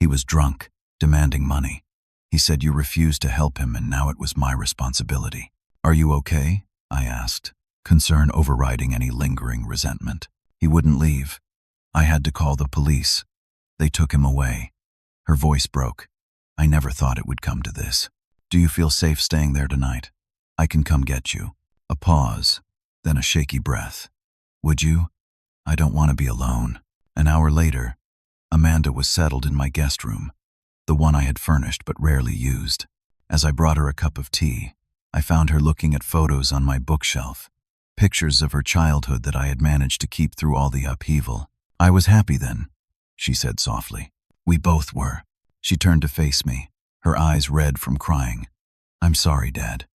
"He was drunk, demanding money. He said you refused to help him and now it was my responsibility." "Are you okay?" I asked, concern overriding any lingering resentment. "He wouldn't leave. I had to call the police. They took him away." Her voice broke. "I never thought it would come to this. Do you feel safe staying there tonight? I can come get you." A pause, then a shaky breath. "Would you? I don't want to be alone." An hour later, Amanda was settled in my guest room, the one I had furnished but rarely used. As I brought her a cup of tea, I found her looking at photos on my bookshelf, pictures of her childhood that I had managed to keep through all the upheaval. "I was happy then," she said softly. "We both were." She turned to face me, her eyes red from crying. "I'm sorry, Dad.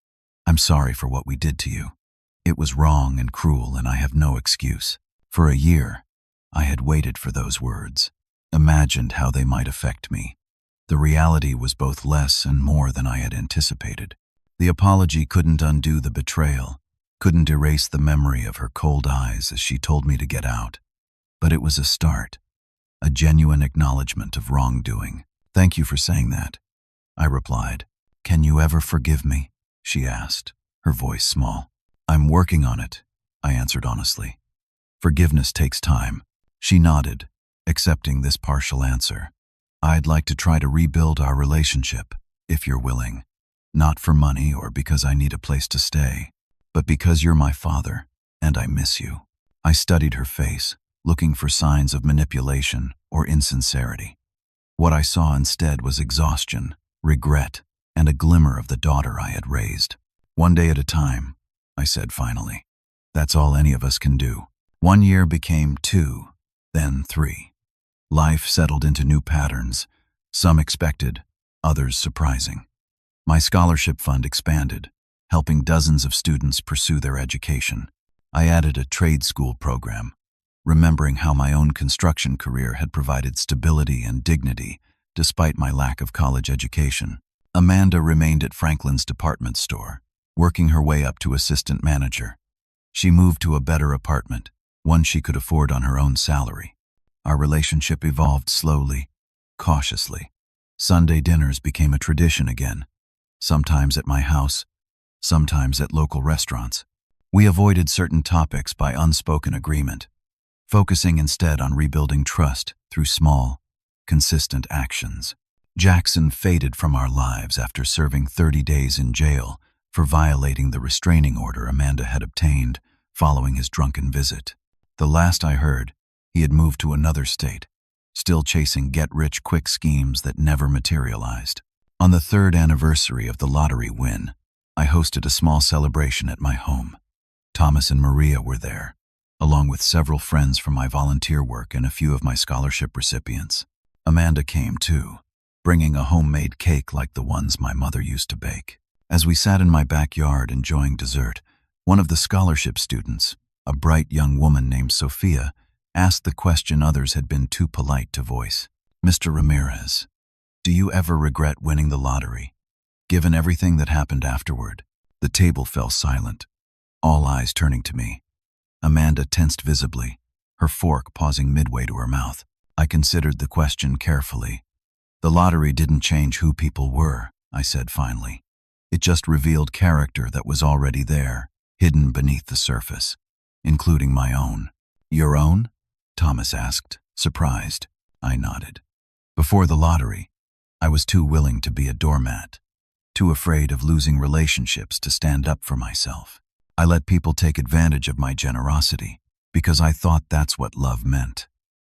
I'm sorry for what we did to you. It was wrong and cruel and I have no excuse." For a year, I had waited for those words, imagined how they might affect me. The reality was both less and more than I had anticipated. The apology couldn't undo the betrayal, couldn't erase the memory of her cold eyes as she told me to get out. But it was a start, a genuine acknowledgement of wrongdoing. "Thank you for saying that," I replied. "Can you ever forgive me?" she asked, her voice small. "I'm working on it," I answered honestly. "Forgiveness takes time." She nodded, accepting this partial answer. "I'd like to try to rebuild our relationship, if you're willing. Not for money or because I need a place to stay, but because you're my father, and I miss you." I studied her face, looking for signs of manipulation or insincerity. What I saw instead was exhaustion, regret, and a glimmer of the daughter I had raised. "One day at a time," I said finally. "That's all any of us can do." 1 year became 2, then 3. Life settled into new patterns, some expected, others surprising. My scholarship fund expanded, helping dozens of students pursue their education. I added a trade school program, remembering how my own construction career had provided stability and dignity despite my lack of college education. Amanda remained at Franklin's department store, working her way up to assistant manager. She moved to a better apartment, one she could afford on her own salary. Our relationship evolved slowly, cautiously. Sunday dinners became a tradition again, sometimes at my house, sometimes at local restaurants. We avoided certain topics by unspoken agreement, focusing instead on rebuilding trust through small, consistent actions. Jackson faded from our lives after serving 30 days in jail for violating the restraining order Amanda had obtained following his drunken visit. The last I heard, he had moved to another state, still chasing get-rich-quick schemes that never materialized. On the 3rd anniversary of the lottery win, I hosted a small celebration at my home. Thomas and Maria were there, along with several friends from my volunteer work and a few of my scholarship recipients. Amanda came too, bringing a homemade cake like the ones my mother used to bake. As we sat in my backyard enjoying dessert, one of the scholarship students, a bright young woman named Sophia, asked the question others had been too polite to voice. "Mr. Ramirez, do you ever regret winning the lottery, given everything that happened afterward?" The table fell silent, all eyes turning to me. Amanda tensed visibly, her fork pausing midway to her mouth. I considered the question carefully. "The lottery didn't change who people were," I said finally. "It just revealed character that was already there, hidden beneath the surface, including my own." "Your own?" Thomas asked, surprised. I nodded. "Before the lottery, I was too willing to be a doormat, too afraid of losing relationships to stand up for myself. I let people take advantage of my generosity because I thought that's what love meant,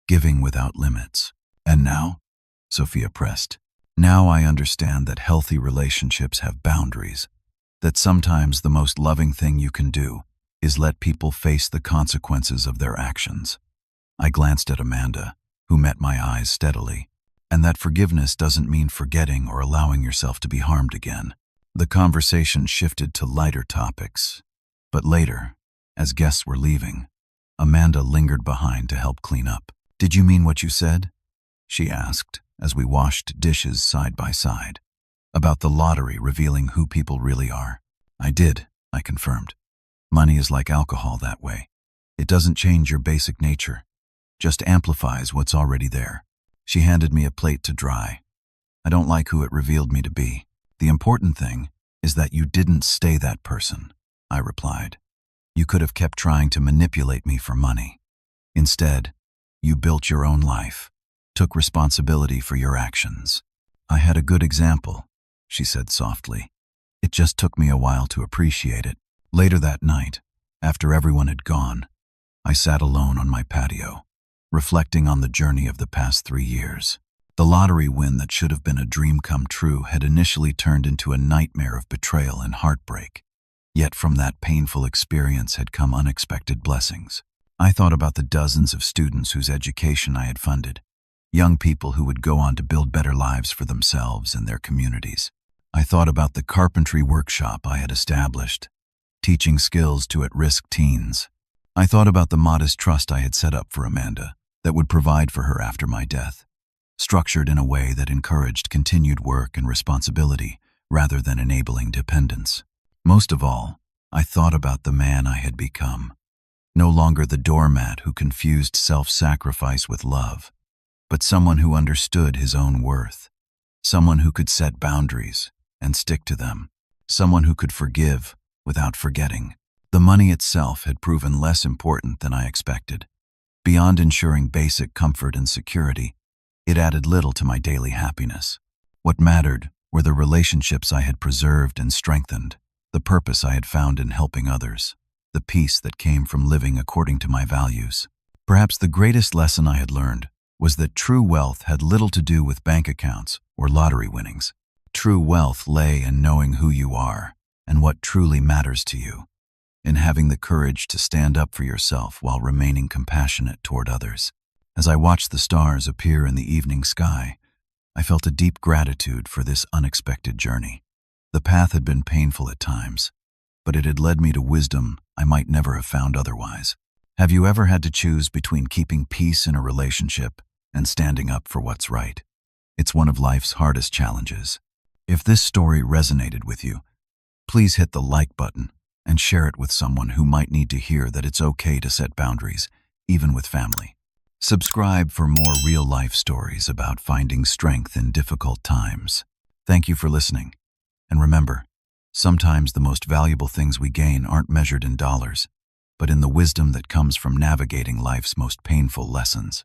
giving without limits. And now?" Sophia pressed. "Now I understand that healthy relationships have boundaries, that sometimes the most loving thing you can do is let people face the consequences of their actions." I glanced at Amanda, who met my eyes steadily, and that forgiveness doesn't mean forgetting or allowing yourself to be harmed again. The conversation shifted to lighter topics, but later, as guests were leaving, Amanda lingered behind to help clean up. "Did you mean what you said?" she asked as we washed dishes side by side. "About the lottery revealing who people really are?" "I did," I confirmed. "Money is like alcohol that way. It doesn't change your basic nature, just amplifies what's already there." She handed me a plate to dry. "I don't like who it revealed me to be. The important thing is that you didn't stay that person," I replied. "You could have kept trying to manipulate me for money. Instead, you built your own life, took responsibility for your actions." "I had a good example," she said softly. "It just took me a while to appreciate it." Later that night, after everyone had gone, I sat alone on my patio, reflecting on the journey of the past 3 years. The lottery win that should have been a dream come true had initially turned into a nightmare of betrayal and heartbreak. Yet from that painful experience had come unexpected blessings. I thought about the dozens of students whose education I had funded, young people who would go on to build better lives for themselves and their communities. I thought about the carpentry workshop I had established, teaching skills to at-risk teens. I thought about the modest trust I had set up for Amanda that would provide for her after my death, structured in a way that encouraged continued work and responsibility rather than enabling dependence. Most of all, I thought about the man I had become, no longer the doormat who confused self-sacrifice with love, but someone who understood his own worth, someone who could set boundaries and stick to them, someone who could forgive without forgetting. The money itself had proven less important than I expected. Beyond ensuring basic comfort and security, it added little to my daily happiness. What mattered were the relationships I had preserved and strengthened, the purpose I had found in helping others, the peace that came from living according to my values. Perhaps the greatest lesson I had learned was that true wealth had little to do with bank accounts or lottery winnings. True wealth lay in knowing who you are and what truly matters to you, in having the courage to stand up for yourself while remaining compassionate toward others. As I watched the stars appear in the evening sky, I felt a deep gratitude for this unexpected journey. The path had been painful at times, but it had led me to wisdom I might never have found otherwise. Have you ever had to choose between keeping peace in a relationship and standing up for what's right? It's one of life's hardest challenges. If this story resonated with you, please hit the like button and share it with someone who might need to hear that it's okay to set boundaries, even with family. Subscribe for more real-life stories about finding strength in difficult times. Thank you for listening. And remember, sometimes the most valuable things we gain aren't measured in dollars, but in the wisdom that comes from navigating life's most painful lessons.